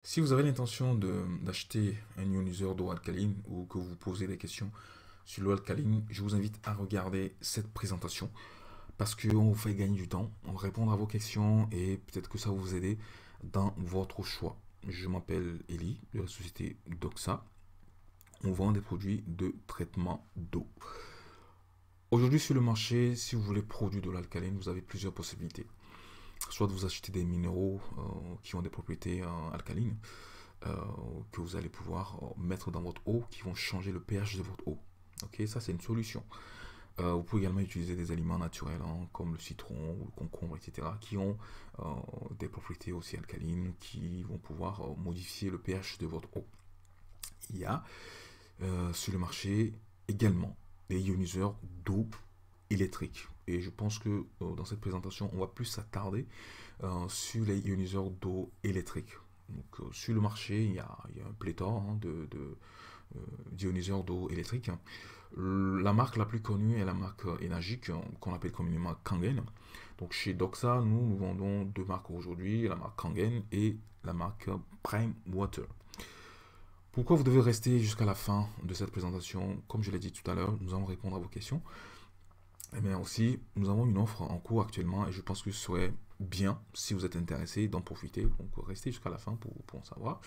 Si vous avez l'intention d'acheter un ioniseur d'eau alcaline ou que vous posez des questions sur l'eau alcaline, je vous invite à regarder cette présentation parce qu'on vous fait gagner du temps, on va répondre à vos questions et peut-être que ça va vous aider dans votre choix. Je m'appelle Eli de la société Doxa. On vend des produits de traitement d'eau. Aujourd'hui sur le marché, si vous voulez produire de l'alcaline, vous avez plusieurs possibilités. Soit vous achetez des minéraux qui ont des propriétés alcalines, euh, que vous allez pouvoir mettre dans votre eau qui vont changer le pH de votre eau. Ok, ça c'est une solution. Vous pouvez également utiliser des aliments naturels comme le citron ou le concombre, etc., qui ont euh, des propriétés aussi alcalines qui vont pouvoir modifier le pH de votre eau. Il y a sur le marché également des ioniseurs d'eau électrique. Et je pense que dans cette présentation, on va plus s'attarder sur les ioniseurs d'eau électrique. Donc, sur le marché, il y a un pléthore d'ioniseurs d'eau électrique. La marque la plus connue est la marque Energic, qu'on appelle communément Kangen. Donc chez Doxa, nous vendons deux marques aujourd'hui, la marque Kangen et la marque Prime Water. Pourquoi vous devez rester jusqu'à la fin de cette présentation? Comme je l'ai dit tout à l'heure, nous allons répondre à vos questions. Et bien aussi, nous avons une offre en cours actuellement et je pense que ce serait bien, si vous êtes intéressé, d'en profiter. Donc restez jusqu'à la fin pour en savoir.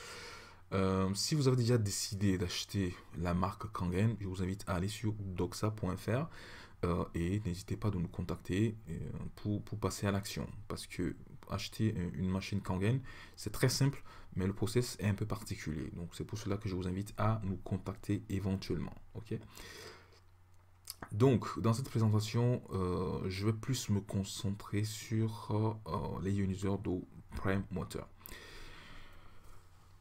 Si vous avez déjà décidé d'acheter la marque Kangen, je vous invite à aller sur doxa.fr et n'hésitez pas de nous contacter pour passer à l'action. Parce que acheter une machine Kangen, c'est très simple, mais le process est un peu particulier. Donc c'est pour cela que je vous invite à nous contacter éventuellement. Ok. Donc, dans cette présentation, je vais plus me concentrer sur les ioniseurs d'eau Prime Water.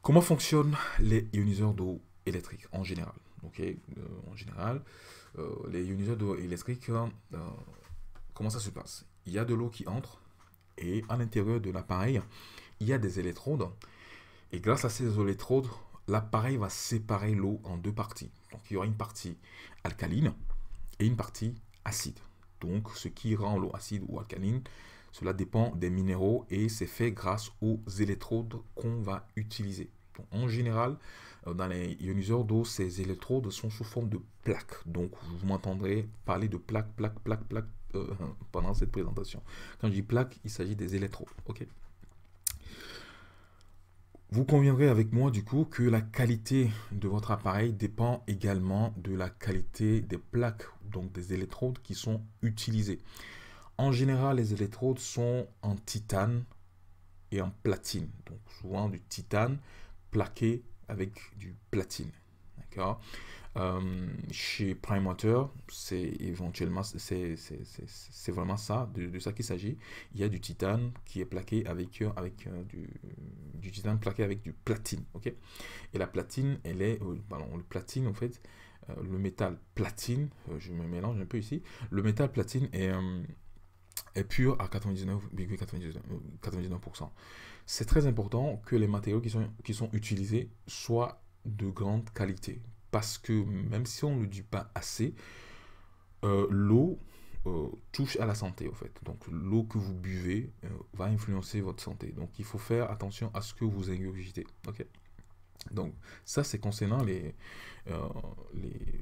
Comment fonctionnent les ioniseurs d'eau électrique en général? Ok, en général, les ioniseurs d'eau électrique, comment ça se passe? Il y a de l'eau qui entre et à l'intérieur de l'appareil, il y a des électrodes. Et grâce à ces électrodes, l'appareil va séparer l'eau en deux parties. Donc, il y aura une partie alcaline et une partie acide. Donc, ce qui rend l'eau acide ou alcaline, cela dépend des minéraux et c'est fait grâce aux électrodes qu'on va utiliser. Donc, en général, dans les ioniseurs d'eau, ces électrodes sont sous forme de plaques. Donc, vous m'entendrez parler de plaques pendant cette présentation. Quand je dis plaques, il s'agit des électrodes. Ok. Vous conviendrez avec moi du coup que la qualité de votre appareil dépend également de la qualité des plaques, donc des électrodes qui sont utilisées. En général, les électrodes sont en titane et en platine. Donc souvent du titane plaqué avec du platine. D'accord. Chez Prime Water, c'est éventuellement, c'est vraiment ça, de ça qu'il s'agit. Il y a du titane qui est plaqué avec du titane plaqué avec du platine, ok? Et la platine, elle est, pardon, le platine en fait, le métal platine, je me mélange un peu ici, le métal platine est pur à 99,99%. C'est très important que les matériaux qui sont utilisés soient de grande qualité. Parce que même si on ne le dit pas assez, l'eau touche à la santé en fait. Donc l'eau que vous buvez va influencer votre santé. Donc il faut faire attention à ce que vous ingurgitez. Ok. Donc ça c'est concernant euh,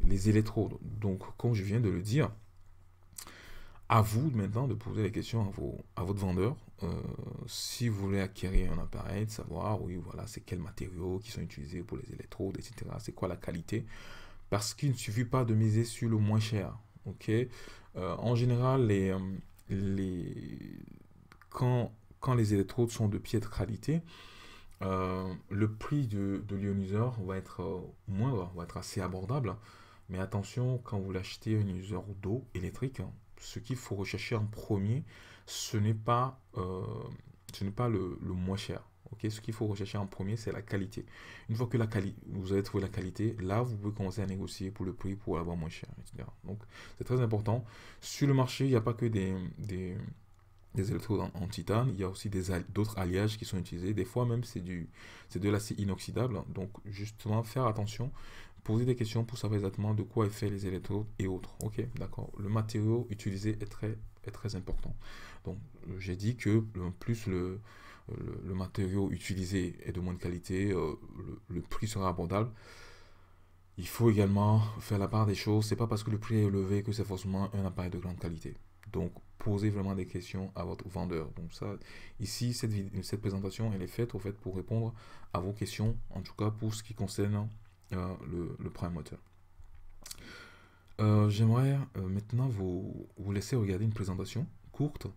les électrodes. Donc comme je viens de le dire, à vous maintenant de poser les questions à votre vendeur. Si vous voulez acquérir un appareil, de savoir, oui, voilà, c'est quels matériaux qui sont utilisés pour les électrodes, etc. C'est quoi la qualité? Parce qu'il ne suffit pas de miser sur le moins cher. Ok. En général, les, quand les électrodes sont de piètre qualité, le prix de l'ioniseur va être moindre, va être assez abordable. Mais attention, quand vous l'achetez un ioniseur d'eau électrique, ce qu'il faut rechercher en premier, ce n'est pas, le moins cher. Ok, ce qu'il faut rechercher en premier, c'est la qualité. Une fois que vous avez trouvé la qualité, là, vous pouvez commencer à négocier pour le prix pour l'avoir moins cher, etc. Donc, c'est très important. Sur le marché, il n'y a pas que des électrodes en titane, il y a aussi d'autres alliages qui sont utilisés. Des fois même, c'est de l'acier inoxydable. Donc, justement, faire attention, poser des questions pour savoir exactement de quoi est fait les électrodes et autres. Ok, d'accord. Le matériau utilisé est très important. Donc, j'ai dit que plus le matériau utilisé est de moindre qualité, le prix sera abordable. Il faut également faire la part des choses. C'est pas parce que le prix est élevé que c'est forcément un appareil de grande qualité. Donc, posez vraiment des questions à votre vendeur. Donc ça, ici, cette présentation, elle est faite, au fait, pour répondre à vos questions, en tout cas pour ce qui concerne le Prime Moteur. J'aimerais maintenant vous laisser regarder une présentation courte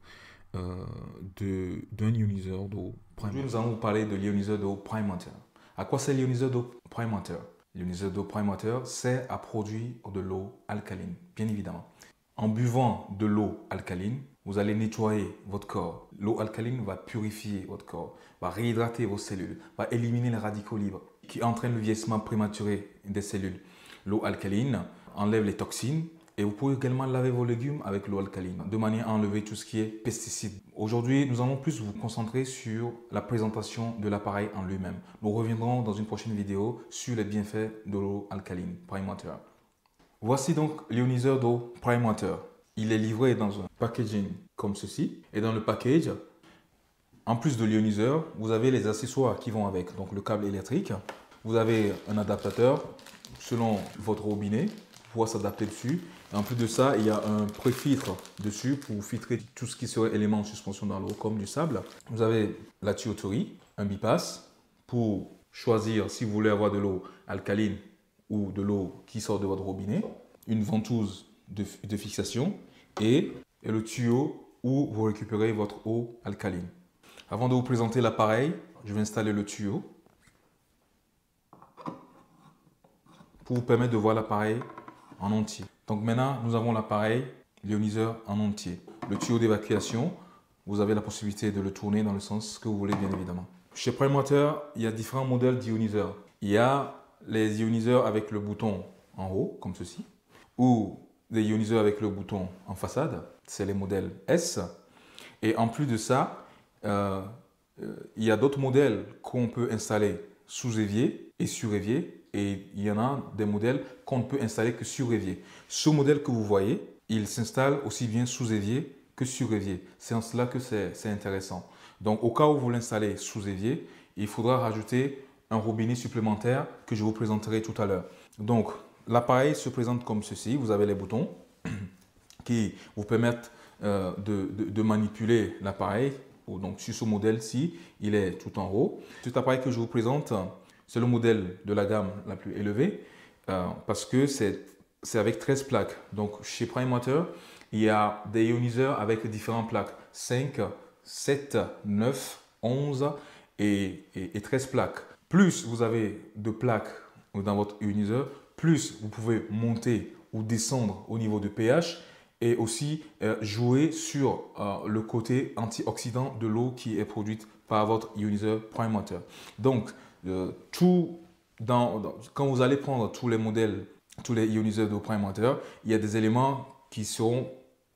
d'un ioniseur d'eau Prime Moteur. Aujourd'hui, nous allons vous parler de l'ioniseur d'eau Prime Moteur. À quoi sert l'ioniseur d'eau Prime Moteur? L'ioniseur d'eau Prime Moteur sert à produire de l'eau alcaline, bien évidemment. En buvant de l'eau alcaline, vous allez nettoyer votre corps. L'eau alcaline va purifier votre corps, va réhydrater vos cellules, va éliminer les radicaux libres qui entraînent le vieillissement prématuré des cellules. L'eau alcaline enlève les toxines et vous pouvez également laver vos légumes avec l'eau alcaline de manière à enlever tout ce qui est pesticides. Aujourd'hui, nous allons plus vous concentrer sur la présentation de l'appareil en lui-même. Nous reviendrons dans une prochaine vidéo sur les bienfaits de l'eau alcaline Prime Moteur. Voici donc l'ioniseur d'eau Prime Moteur. Il est livré dans un packaging comme ceci. Et dans le package, en plus de l'ioniseur, vous avez les accessoires qui vont avec. Donc le câble électrique, vous avez un adaptateur selon votre robinet pour pouvoir s'adapter dessus. Et en plus de ça, il y a un pré-filtre dessus pour filtrer tout ce qui serait élément en suspension dans l'eau comme du sable. Vous avez la tuyauterie, un bypass pour choisir si vous voulez avoir de l'eau alcaline ou de l'eau qui sort de votre robinet, une ventouse de fixation et le tuyau où vous récupérez votre eau alcaline. Avant de vous présenter l'appareil, je vais installer le tuyau pour vous permettre de voir l'appareil en entier. Donc maintenant, nous avons l'appareil, l'ioniseur en entier. Le tuyau d'évacuation, vous avez la possibilité de le tourner dans le sens que vous voulez, bien évidemment. Chez Prime Moteur, il y a différents modèles d'ioniseurs. Il y a les ioniseurs avec le bouton en haut, comme ceci, ou des ioniseurs avec le bouton en façade, c'est les modèles S. Et en plus de ça, il y a d'autres modèles qu'on peut installer sous évier et sur évier, et il y en a des modèles qu'on ne peut installer que sur évier. Ce modèle que vous voyez, il s'installe aussi bien sous évier que sur évier. C'est en cela que c'est intéressant. Donc au cas où vous l'installez sous évier, il faudra rajouter un robinet supplémentaire que je vous présenterai tout à l'heure. Donc, l'appareil se présente comme ceci. Vous avez les boutons qui vous permettent de manipuler l'appareil. Donc, sur ce modèle-ci, il est tout en haut. Cet appareil que je vous présente, c'est le modèle de la gamme la plus élevée parce que c'est avec 13 plaques. Donc, chez Prime Moteur, il y a des ioniseurs avec différentes plaques. 5, 7, 9, 11 et 13 plaques. Plus vous avez de plaques dans votre ioniseur, plus vous pouvez monter ou descendre au niveau de pH et aussi jouer sur le côté antioxydant de l'eau qui est produite par votre ioniseur Prime Moteur. Donc, quand vous allez prendre tous les modèles, tous les ioniseurs de Prime Moteur, il y a des éléments qui seront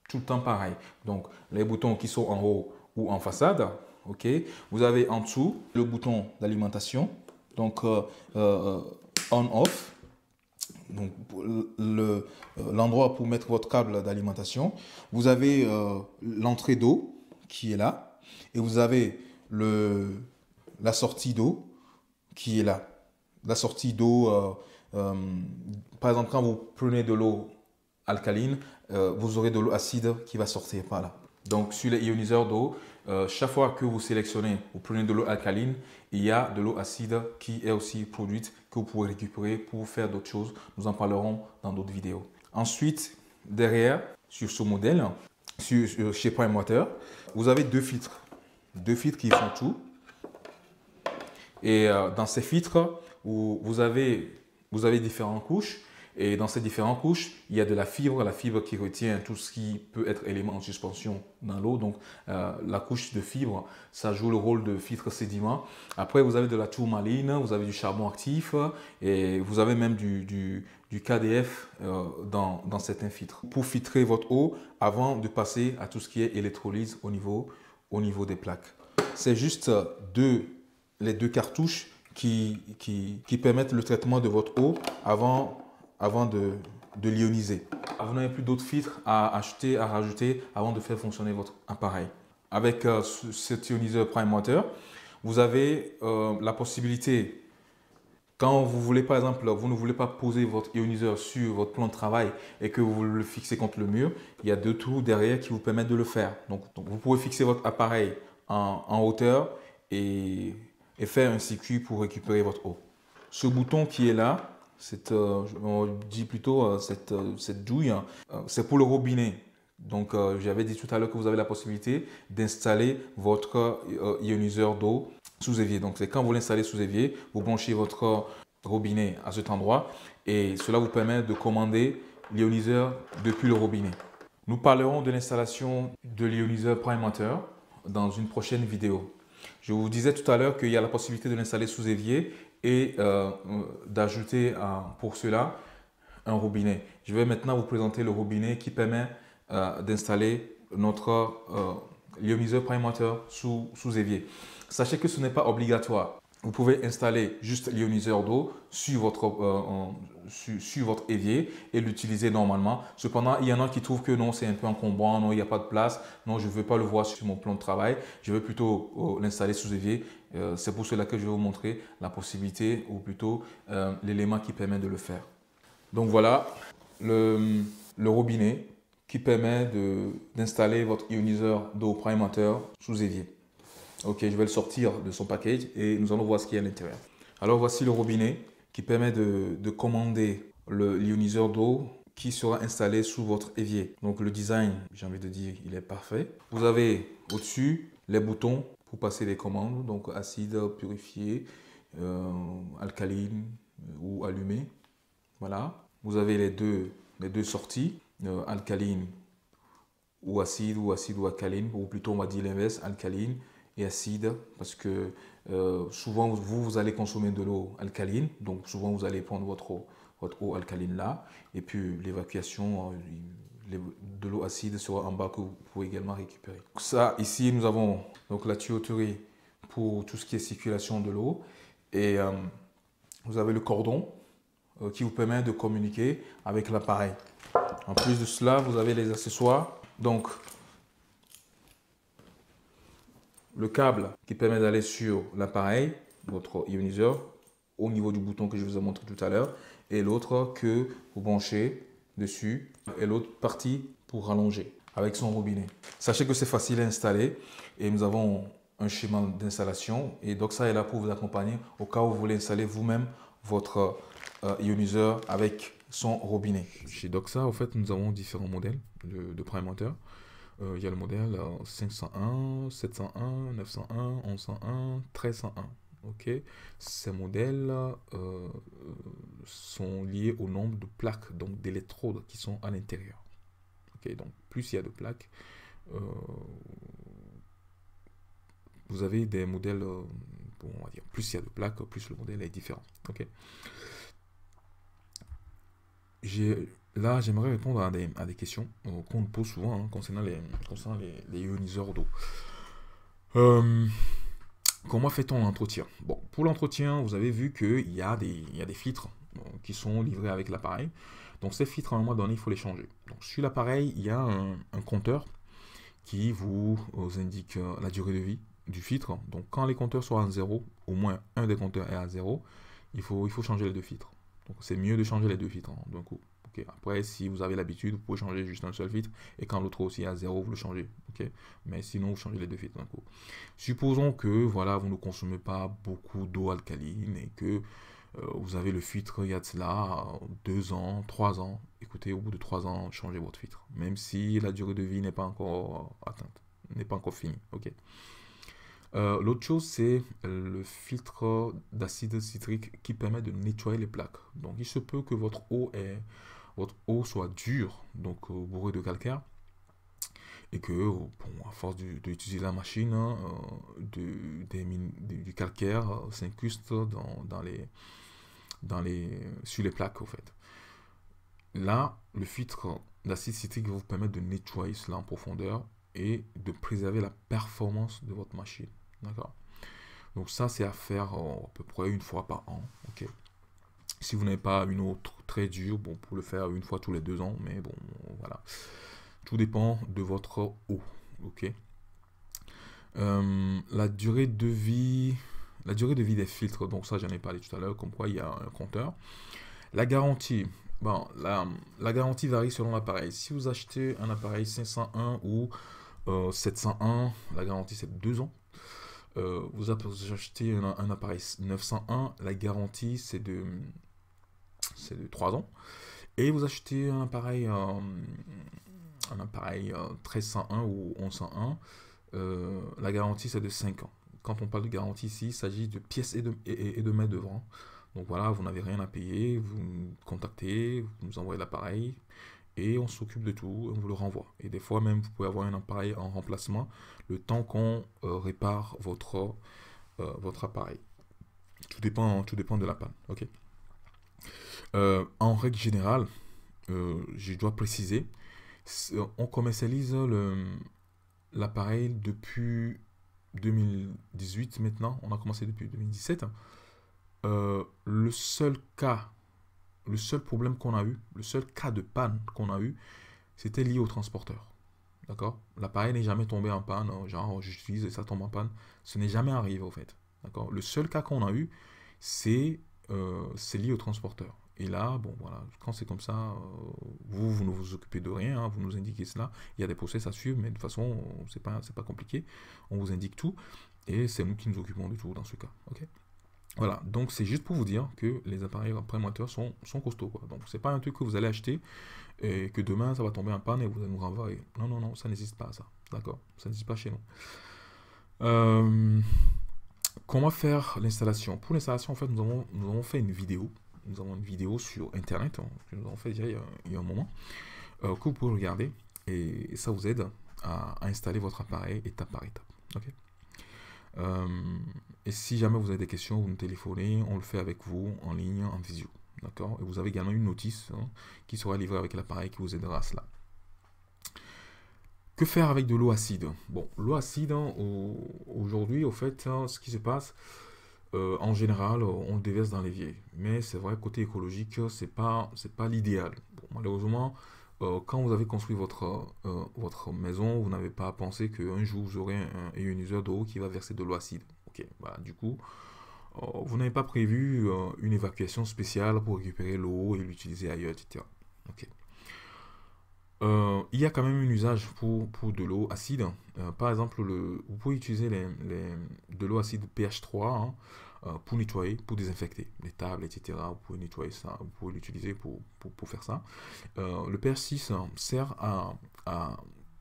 tout le temps pareils. Donc, les boutons qui sont en haut ou en façade, ok. Vous avez en dessous le bouton d'alimentation, donc on-off, donc l'endroit pour mettre votre câble d'alimentation. Vous avez l'entrée d'eau qui est là et vous avez la sortie d'eau qui est là. La sortie d'eau, par exemple, quand vous prenez de l'eau alcaline, vous aurez de l'eau acide qui va sortir par là. Donc, sur les ioniseurs d'eau, chaque fois que vous sélectionnez, vous prenez de l'eau alcaline, il y a de l'eau acide qui est aussi produite, que vous pouvez récupérer pour faire d'autres choses. Nous en parlerons dans d'autres vidéos. Ensuite, derrière, sur ce modèle, chez Prime Moteur, vous avez deux filtres. Deux filtres qui font tout. Et dans ces filtres, vous avez différentes couches. Et dans ces différentes couches, il y a de la fibre qui retient tout ce qui peut être élément en suspension dans l'eau. Donc, la couche de fibre, ça joue le rôle de filtre sédiment. Après, vous avez de la tourmaline, vous avez du charbon actif et vous avez même du KDF dans certains filtres pour filtrer votre eau avant de passer à tout ce qui est électrolyse au niveau des plaques. C'est juste les deux cartouches qui permettent le traitement de votre eau avant de l'ioniser. Vous n'avez plus d'autres filtres à acheter, à rajouter avant de faire fonctionner votre appareil. avec cet ioniseur Prime Water, vous avez la possibilité, quand vous voulez, par exemple, vous ne voulez pas poser votre ioniseur sur votre plan de travail et que vous le fixez contre le mur, il y a deux trous derrière qui vous permettent de le faire. Donc vous pouvez fixer votre appareil en hauteur et faire un circuit pour récupérer votre eau. Ce bouton qui est là, on dit plutôt cette douille, hein, c'est pour le robinet. Donc, j'avais dit tout à l'heure que vous avez la possibilité d'installer votre ioniseur d'eau sous évier. Donc, c'est quand vous l'installez sous évier, vous branchez votre robinet à cet endroit et cela vous permet de commander l'ioniseur depuis le robinet. Nous parlerons de l'installation de l'ioniseur Prime Water dans une prochaine vidéo. Je vous disais tout à l'heure qu'il y a la possibilité de l'installer sous évier et d'ajouter pour cela un robinet. Je vais maintenant vous présenter le robinet qui permet d'installer notre ioniseur Prime Water sous évier. Sachez que ce n'est pas obligatoire. Vous pouvez installer juste l'ioniseur d'eau sur votre évier et l'utiliser normalement. Cependant, il y en a qui trouvent que non, c'est un peu encombrant, non, il n'y a pas de place, non, je ne veux pas le voir sur mon plan de travail, je veux plutôt l'installer sous évier. C'est pour cela que je vais vous montrer la possibilité ou plutôt l'élément qui permet de le faire. Donc voilà le robinet qui permet d'installer votre ioniseur d'eau Prime Water sous évier. Ok, je vais le sortir de son package et nous allons voir ce qu'il y a à l'intérieur. Alors voici le robinet qui permet de commander l'ioniseur d'eau qui sera installé sous votre évier. Donc le design, j'ai envie de dire, il est parfait. Vous avez au-dessus les boutons pour passer les commandes, donc acide, purifié, alcaline ou allumé. Voilà. Vous avez les deux sorties, alcaline ou acide ou alcaline, ou plutôt on va dire l'inverse, alcaline et acide, parce que souvent vous allez consommer de l'eau alcaline, donc souvent vous allez prendre votre eau alcaline là, et puis l'évacuation de l'eau acide sera en bas que vous pouvez également récupérer. Ça, ici nous avons donc la tuyauterie pour tout ce qui est circulation de l'eau, et vous avez le cordon qui vous permet de communiquer avec l'appareil. En plus de cela, vous avez les accessoires, donc le câble qui permet d'aller sur l'appareil, votre ioniseur, au niveau du bouton que je vous ai montré tout à l'heure, et l'autre que vous branchez dessus, et l'autre partie pour rallonger avec son robinet. Sachez que c'est facile à installer et nous avons un schéma d'installation et Doxa est là pour vous accompagner au cas où vous voulez installer vous-même votre ioniseur avec son robinet. Chez Doxa, en fait, nous avons différents modèles de Prime Water. Il y a le modèle 501, 701, 901, 1101, 1301. Ok, ces modèles sont liés au nombre de plaques, donc d'électrodes qui sont à l'intérieur. Ok, donc plus il y a de plaques, vous avez des modèles, bon, on va dire, plus il y a de plaques, plus le modèle est différent. Ok. Là, j'aimerais répondre à des questions qu'on me pose souvent hein, concernant les ioniseurs d'eau. Comment fait-on l'entretien? Bon, pour l'entretien, vous avez vu qu'il y a des filtres qui sont livrés avec l'appareil. Donc ces filtres, à un moment donné, il faut les changer. Donc sur l'appareil, il y a un compteur qui vous indique la durée de vie du filtre. Donc quand les compteurs sont à 0, au moins un des compteurs est à 0, il faut changer les deux filtres. Donc c'est mieux de changer les deux filtres d'un coup. Okay. Après, si vous avez l'habitude, vous pouvez changer juste un seul filtre et quand l'autre aussi est à 0, vous le changez. Okay. Mais sinon, vous changez les deux filtres d'un coup. Supposons que voilà, vous ne consommez pas beaucoup d'eau alcaline et que vous avez le filtre, il y a de cela 2 ans, 3 ans. Écoutez, au bout de 3 ans, changez votre filtre. Même si la durée de vie n'est pas encore atteinte, n'est pas encore finie. Okay. L'autre chose, c'est le filtre d'acide citrique qui permet de nettoyer les plaques. Donc, il se peut que votre eau soit dure, donc bourrée de calcaire, et que, bon, à force d'utiliser la machine, du calcaire s'incruste sur les plaques, en fait. Là, le filtre d'acide citrique va vous permettre de nettoyer cela en profondeur et de préserver la performance de votre machine. D'accord. Donc ça, c'est à faire à peu près une fois par an. Ok. Si vous n'avez pas une eau très dure, bon, pour le faire une fois tous les 2 ans, mais bon, voilà. Tout dépend de votre eau. Ok. La durée de vie, la durée de vie des filtres, donc ça j'en ai parlé tout à l'heure, comme quoi il y a un compteur. La garantie, bon, la garantie varie selon l'appareil. Si vous achetez un appareil 501 ou 701, la garantie c'est de 2 ans. Vous achetez un appareil 901, la garantie c'est de 3 ans. Et vous achetez un appareil 1301 ou 1101, la garantie c'est de 5 ans. Quand on parle de garantie ici, il s'agit de pièces et de main d'œuvre. Donc voilà, vous n'avez rien à payer, vous nous contactez, vous nous envoyez l'appareil et on s'occupe de tout, on vous le renvoie. Et des fois même, vous pouvez avoir un appareil en remplacement le temps qu'on répare votre appareil. Tout dépend de la panne. Ok. En règle générale, je dois préciser, on commercialise l'appareil depuis 2018 maintenant, on a commencé depuis 2017. Le seul cas, le seul problème qu'on a eu, le seul cas de panne qu'on a eu, c'était lié au transporteur. D'accord? L'appareil n'est jamais tombé en panne, genre j'utilise et ça tombe en panne. Ce n'est jamais arrivé au fait. D'accord? Le seul cas qu'on a eu, c'est lié au transporteur. Et là, bon voilà, quand c'est comme ça, vous ne vous occupez de rien, hein, vous nous indiquez cela. Il y a des process à suivre, mais de toute façon, c'est pas compliqué. On vous indique tout et c'est nous qui nous occupons de tout dans ce cas. Ok? Voilà, donc c'est juste pour vous dire que les appareils après moteur sont costauds, quoi. Donc c'est pas un truc que vous allez acheter et que demain ça va tomber en panne et vous allez nous renvoyer. Non, non, non, ça n'existe pas ça. D'accord? Ça n'existe pas chez nous. Euh, Comment faire l'installation? Pour l'installation, en fait, nous avons fait une vidéo. Nous avons une vidéo sur internet, hein, que nous avons fait déjà il y a un moment, que vous pouvez regarder et ça vous aide à installer votre appareil étape par étape. Ok? Euh, et si jamais vous avez des questions, vous nous téléphonez, on le fait avec vous en ligne, en visio. D'accord? Et vous avez également une notice qui sera livrée avec l'appareil qui vous aidera à cela. Que faire avec de l'eau acide? Bon, l'eau acide, aujourd'hui, au fait, ce qui se passe, en général, on le déverse dans l'évier. Mais c'est vrai, côté écologique, c'est pas l'idéal. Bon, malheureusement, quand vous avez construit votre maison, vous n'avez pas pensé qu'un jour vous aurez un ioniseur d'eau qui va verser de l'eau acide. Ok, voilà, du coup, vous n'avez pas prévu une évacuation spéciale pour récupérer l'eau et l'utiliser ailleurs, etc. Ok. Il y a quand même un usage pour de l'eau acide. Par exemple, vous pouvez utiliser de l'eau acide pH 3 hein, pour nettoyer, pour désinfecter les tables, etc. Vous pouvez nettoyer ça, vous pouvez l'utiliser pour faire ça. Le pH 6 sert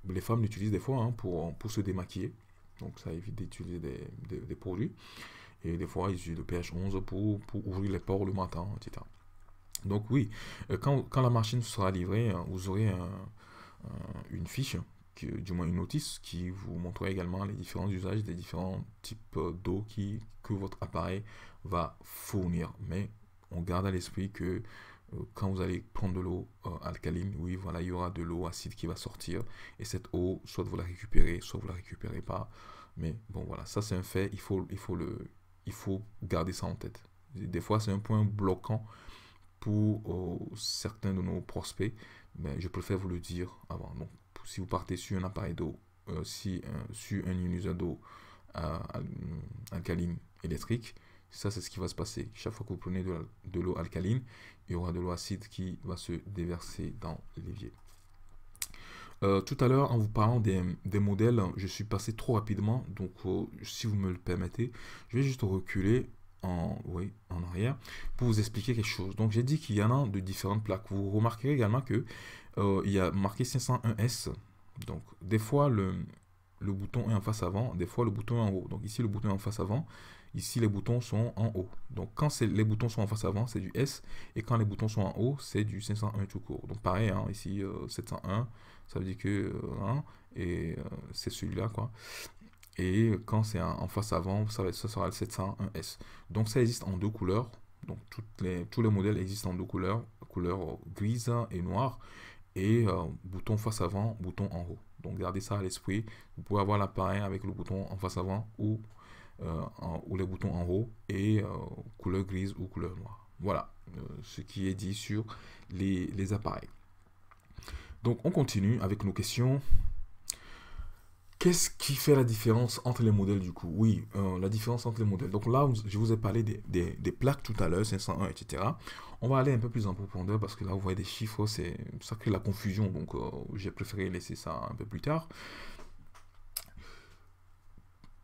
les femmes l'utilisent des fois hein, pour se démaquiller. Donc ça évite d'utiliser des produits. Et des fois, ils utilisent le pH 11 pour ouvrir les pores le matin, etc. Donc oui, quand la machine sera livrée, vous aurez une fiche, du moins une notice, qui vous montrera également les différents usages des différents types d'eau que votre appareil va fournir. Mais on garde à l'esprit que quand vous allez prendre de l'eau alcaline, oui, voilà, il y aura de l'eau acide qui va sortir. Et cette eau, soit vous la récupérez, soit vous la récupérez pas. Mais bon, voilà, ça c'est un fait, il faut garder ça en tête. Des fois, c'est un point bloquant pour certains de nos prospects, mais je préfère vous le dire avant. Donc, si vous partez sur un appareil d'eau, sur un ioniseur d'eau alcaline électrique, ça c'est ce qui va se passer. Chaque fois que vous prenez de l'eau alcaline, il y aura de l'eau acide qui va se déverser dans l'évier. Tout à l'heure, en vous parlant des modèles, je suis passé trop rapidement, donc si vous me le permettez, je vais juste reculer en arrière pour vous expliquer quelque chose. Donc j'ai dit qu'il y en a de différentes plaques. Vous remarquerez également que il y a marqué 501S. Donc des fois le bouton est en face avant, des fois le bouton est en haut. Donc ici le bouton est en face avant, ici les boutons sont en haut. Donc quand les boutons sont en face avant, c'est du S, et quand les boutons sont en haut, c'est du 501 tout court. Donc pareil, hein, ici 701, ça veut dire que c'est celui-là quoi. Et quand c'est en face avant, ça sera le 701S. Donc ça existe en deux couleurs. Donc tous les modèles existent en deux couleurs, couleur grise et noire. Et bouton face avant, bouton en haut. Donc gardez ça à l'esprit. Vous pouvez avoir l'appareil avec le bouton en face avant ou les boutons en haut et couleur grise ou couleur noire. Voilà ce qui est dit sur les appareils. Donc on continue avec nos questions. Qu'est-ce qui fait la différence entre les modèles du coup? Oui, la différence entre les modèles. Donc là, je vous ai parlé des plaques tout à l'heure, 501, etc. On va aller un peu plus en profondeur parce que là, vous voyez des chiffres, ça crée la confusion. Donc, j'ai préféré laisser ça un peu plus tard.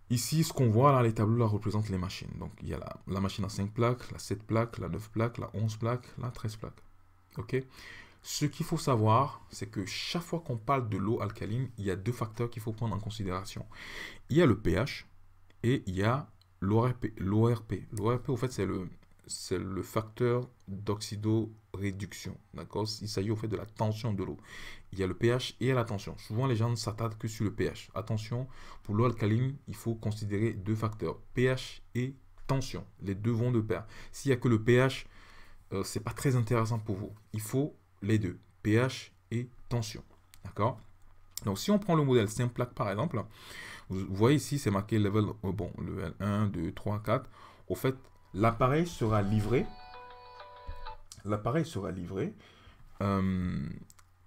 Ici, ce qu'on voit là, les tableaux là représentent les machines. Donc, il y a la machine à 5 plaques, la 7 plaques, la 9 plaques, la 11 plaques, la 13 plaques. OK? Ce qu'il faut savoir, c'est que chaque fois qu'on parle de l'eau alcaline, il y a deux facteurs qu'il faut prendre en considération. Il y a le pH et il y a l'ORP. L'ORP, au fait, c'est le facteur d'oxydoréduction. D'accord? Il s'agit au fait de la tension de l'eau. Il y a le pH et la tension. Souvent, les gens ne s'attardent que sur le pH. Attention, pour l'eau alcaline, il faut considérer deux facteurs, pH et tension. Les deux vont de pair. S'il n'y a que le pH, c'est pas très intéressant pour vous. Il faut les deux, pH et tension. D'accord? Donc, si on prend le modèle 5 plaques par exemple, vous voyez ici, c'est marqué level, bon, level 1, 2, 3, 4. Au fait, l'appareil sera livré. L'appareil sera livré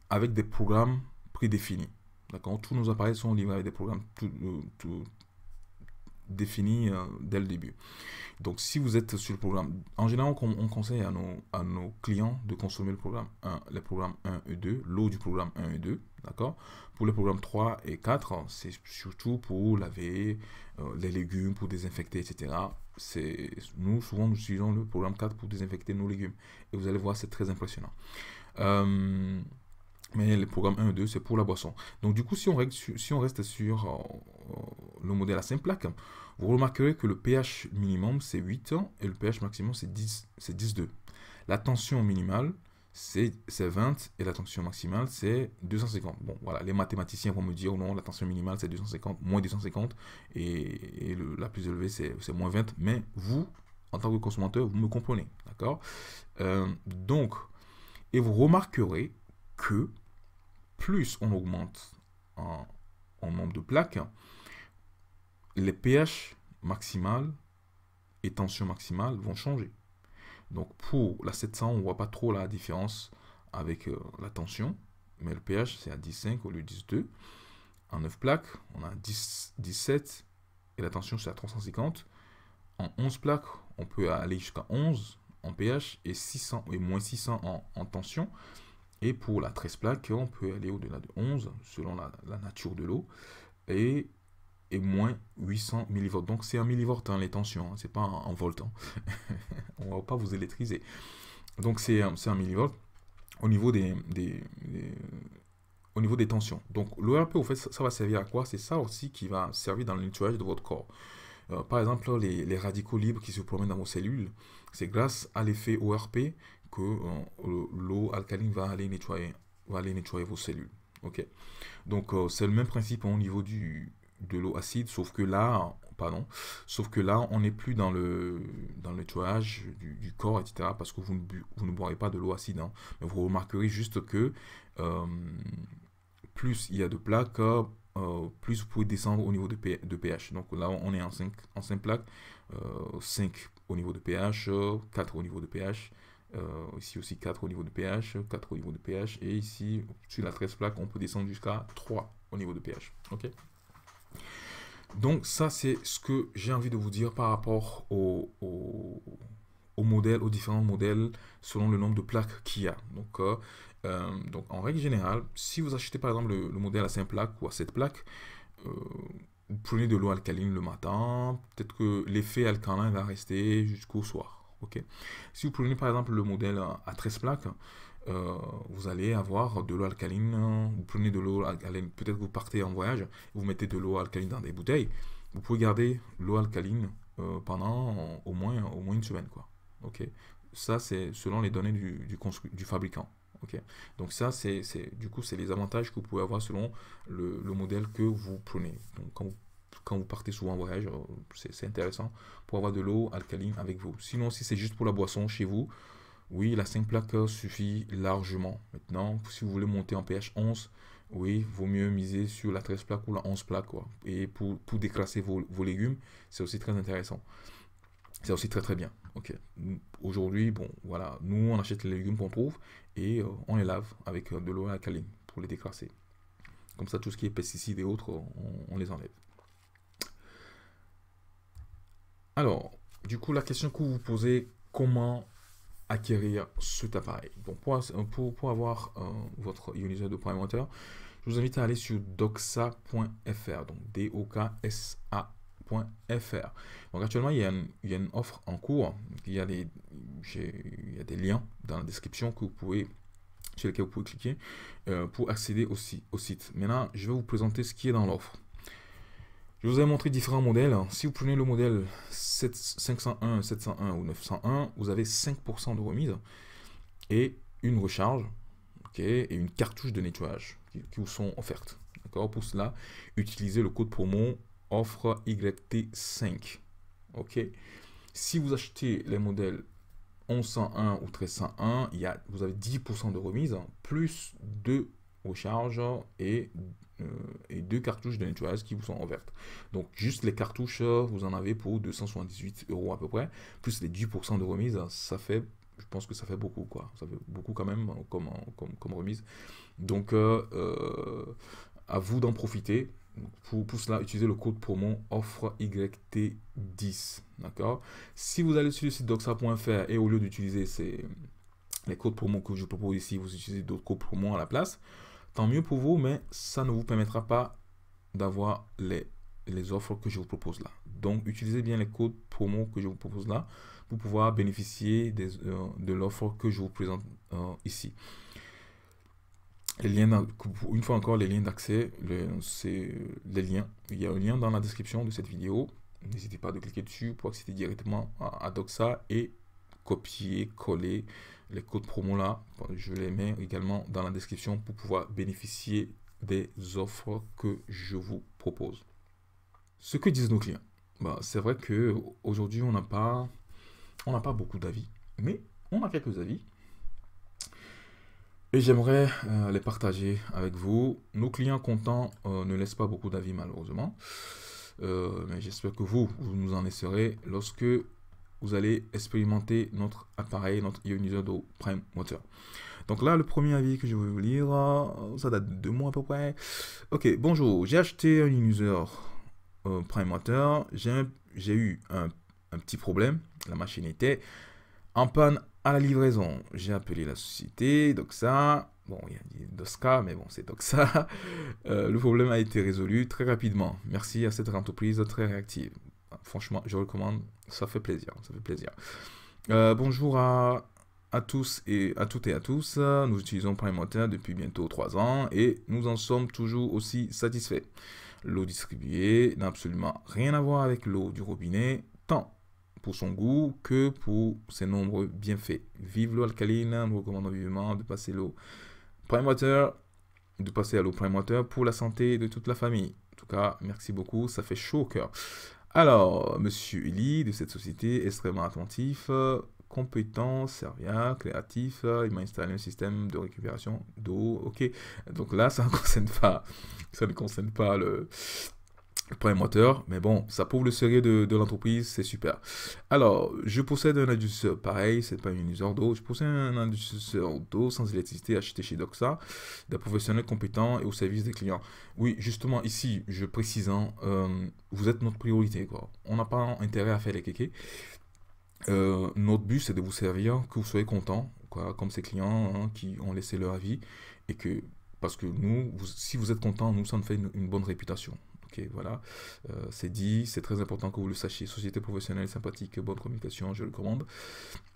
avec des programmes prédéfinis. D'accord? Tous nos appareils sont livrés avec des programmes tout définis dès le début. Donc, si vous êtes sur le programme, en général, on conseille à nos clients de consommer le programme 1, les programmes 1 et 2, l'eau du programme 1 et 2, d'accord? Pour les programmes 3 et 4, c'est surtout pour laver les légumes, pour désinfecter, etc. Nous, souvent, nous utilisons le programme 4 pour désinfecter nos légumes. Et vous allez voir, c'est très impressionnant. Mais le programme 1 et 2, c'est pour la boisson. Donc, du coup, si on reste sur le modèle à 5 plaques, vous remarquerez que le pH minimum, c'est 8 et le pH maximum, c'est 10,2. La tension minimale, c'est 20 et la tension maximale, c'est 250. Bon, voilà, les mathématiciens vont me dire, non, la tension minimale, c'est 250, moins 250, et la plus élevée, c'est moins 20. Mais vous, en tant que consommateur, vous me comprenez, d'accord? Donc, et vous remarquerez que plus on augmente en nombre de plaques, les pH maximales et tension maximale vont changer. Donc pour la 700, on ne voit pas trop la différence avec la tension, mais le pH c'est à 10,5 au lieu de 10,2. En 9 plaques, on a 17 et la tension c'est à 350. En 11 plaques, on peut aller jusqu'à 11 en pH et 600 et moins 600 en tension. Et pour la 13 plaques, on peut aller au-delà de 11 selon la nature de l'eau et moins 800 millivolts. Donc c'est en millivolts hein, les tensions, hein, c'est pas en volts. Hein. On va pas vous électriser. Donc c'est en millivolts au niveau au niveau des tensions. Donc l'ORP, au fait, ça va servir à quoi? C'est ça aussi qui va servir dans le nettoyage de votre corps. Par exemple, les radicaux libres qui se promènent dans vos cellules, c'est grâce à l'effet ORP que l'eau alcaline va aller nettoyer vos cellules. Ok. Donc c'est le même principe au niveau de l'eau acide, sauf que là, on n'est plus dans le nettoyage du corps, etc. Parce que vous ne boirez pas de l'eau acide. Hein. Mais vous remarquerez juste que plus il y a de plaques, plus vous pouvez descendre au niveau de pH. Donc là, on est en 5 plaques, 5 au niveau de pH, 4 au niveau de pH, ici aussi 4 au niveau de pH, 4 au niveau de pH, et ici, sur la 13 plaques, on peut descendre jusqu'à 3 au niveau de pH. Ok. Donc ça, c'est ce que j'ai envie de vous dire par rapport aux différents modèles, selon le nombre de plaques qu'il y a. Donc en règle générale, si vous achetez par exemple le modèle à 5 plaques ou à 7 plaques, vous prenez de l'eau alcaline le matin, peut-être que l'effet alcalin va rester jusqu'au soir. Okay. Si vous prenez par exemple le modèle à 13 plaques, vous allez avoir de l'eau alcaline, vous prenez de l'eau alcaline, peut-être que vous partez en voyage, vous mettez de l'eau alcaline dans des bouteilles, vous pouvez garder l'eau alcaline pendant au moins une semaine. Quoi. Okay. Ça, c'est selon les données du fabricant. Okay. Donc ça, du coup, c'est les avantages que vous pouvez avoir selon le modèle que vous prenez. Donc quand vous partez souvent en voyage, c'est intéressant pour avoir de l'eau alcaline avec vous. Sinon, si c'est juste pour la boisson chez vous, oui, la 5 plaques suffit largement. Maintenant, si vous voulez monter en pH 11, oui, vaut mieux miser sur la 13 plaques ou la 11 plaques. Quoi. Et pour déclasser vos légumes, c'est aussi très intéressant. C'est aussi très très bien. Ok. Aujourd'hui, bon, voilà, nous on achète les légumes qu'on trouve et on les lave avec de l'eau alcaline pour les déclasser. Comme ça, tout ce qui est pesticides et autres, on les enlève. Alors, du coup, la question que vous vous posez, comment acquérir cet appareil? Donc, pour avoir votre ioniseur de Prime Water, je vous invite à aller sur doxa.fr, donc doksa.fr. Donc actuellement, il y a une offre en cours. Il y a des liens dans la description sur lesquels vous pouvez cliquer pour accéder au site. Maintenant, je vais vous présenter ce qui est dans l'offre. Je vous ai montré différents modèles. Si vous prenez le modèle 501, 701 ou 901, vous avez 5% de remise et une recharge, et une cartouche de nettoyage qui vous sont offertes. D'accord? Pour cela, utilisez le code promo offre YT5. Ok? Si vous achetez les modèles 1101 ou 1301, vous avez 10% de remise, plus 2 recharges et 2 cartouches de nettoyage qui vous sont offertes. Donc, juste les cartouches, vous en avez pour 278 € à peu près, plus les 10% de remise, ça fait, je pense que ça fait beaucoup, quoi. Ça fait beaucoup quand même comme remise. Donc, à vous d'en profiter. Pour cela, utilisez le code promo offre YT10. D'accord? Si vous allez sur le site doxa.fr et au lieu d'utiliser les codes promo que je vous propose ici, vous utilisez d'autres codes promo à la place, tant mieux pour vous, mais ça ne vous permettra pas d'avoir les offres que je vous propose là. Donc, utilisez bien les codes promo que je vous propose là pour pouvoir bénéficier de l'offre que je vous présente ici. Une fois encore, les liens d'accès, c'est les liens. Il y a un lien dans la description de cette vidéo. N'hésitez pas à cliquer dessus pour accéder directement à Doxa et copier, coller les codes promo là. Je les mets également dans la description pour pouvoir bénéficier des offres que je vous propose. Ce que disent nos clients. C'est vrai qu'aujourd'hui, on n'a pas beaucoup d'avis, mais on a quelques avis. Et j'aimerais les partager avec vous. Nos clients contents ne laissent pas beaucoup d'avis malheureusement. Mais j'espère que vous nous en laisserez lorsque vous allez expérimenter notre appareil, notre ioniseur d'eau Prime Water. Donc là, le premier avis que je vais vous lire, ça date de 2 mois à peu près. Ok, bonjour, j'ai acheté un ioniseur Prime Water. J'ai eu un petit problème. La machine était en panne à la livraison. J'ai appelé la société Doxa. Bon, il y a dit Doska, mais bon, c'est Doxa. Le problème a été résolu très rapidement. Merci à cette entreprise très réactive. Franchement, je recommande. Ça fait plaisir. Ça fait plaisir. Bonjour à tous et à toutes et à tous. Nous utilisons Prime Water depuis bientôt 3 ans et nous en sommes toujours aussi satisfaits. L'eau distribuée n'a absolument rien à voir avec l'eau du robinet, tant pour son goût que pour ses nombreux bienfaits. Vive l'eau alcaline, nous recommandons vivement de passer à l'eau Prime Water pour la santé de toute la famille. En tout cas, merci beaucoup, ça fait chaud au cœur. Alors, monsieur Eli de cette société, extrêmement attentif, compétent, serviable, créatif, il m'a installé un système de récupération d'eau. Ok, donc là, ça ne concerne pas le Prime Water, mais bon, ça prouve le sérieux de l'entreprise, c'est super. Alors, je possède un adducteur pareil, c'est pas un ioniseur d'eau, je possède un adducteur d'eau sans électricité acheté chez Doxa, d'un professionnel compétent et au service des clients. Oui, justement, ici, je précise, vous êtes notre priorité, quoi. On n'a pas intérêt à faire les kékés. Notre but, c'est de vous servir, que vous soyez content, quoi, comme ces clients qui ont laissé leur avis, et que, parce que si vous êtes content, nous, ça nous fait une bonne réputation. Ok, voilà, c'est dit, c'est très important que vous le sachiez. Société professionnelle, sympathique, bonne communication, je le commande.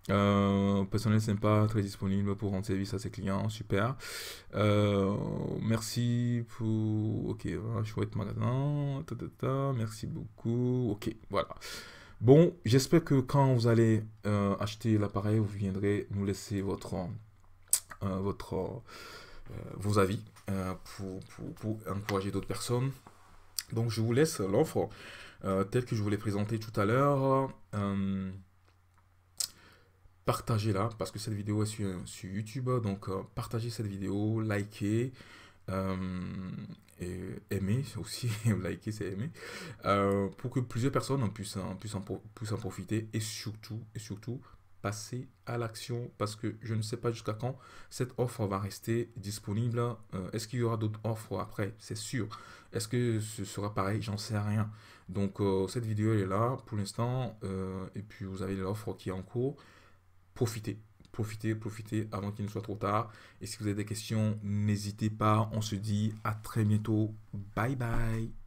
Personnel sympa, très disponible pour rendre service à ses clients, super. Merci pour... Ok, chouette magasin, merci beaucoup. Ok, voilà. Bon, j'espère que quand vous allez acheter l'appareil, vous viendrez nous laisser vos avis pour encourager d'autres personnes. Donc, je vous laisse l'offre telle que je vous l'ai présentée tout à l'heure. Partagez-la parce que cette vidéo est sur YouTube. Donc, partagez cette vidéo, likez, et aimer aussi. Liker, c'est aimer. Pour que plusieurs personnes puissent en profiter. Et surtout, passer à l'action parce que je ne sais pas jusqu'à quand cette offre va rester disponible. Est-ce qu'il y aura d'autres offres après? C'est sûr. Est-ce que ce sera pareil? J'en sais rien. Donc cette vidéo elle est là pour l'instant et puis vous avez l'offre qui est en cours. Profitez. Profitez, profitez avant qu'il ne soit trop tard. Et si vous avez des questions, n'hésitez pas. On se dit à très bientôt. Bye bye.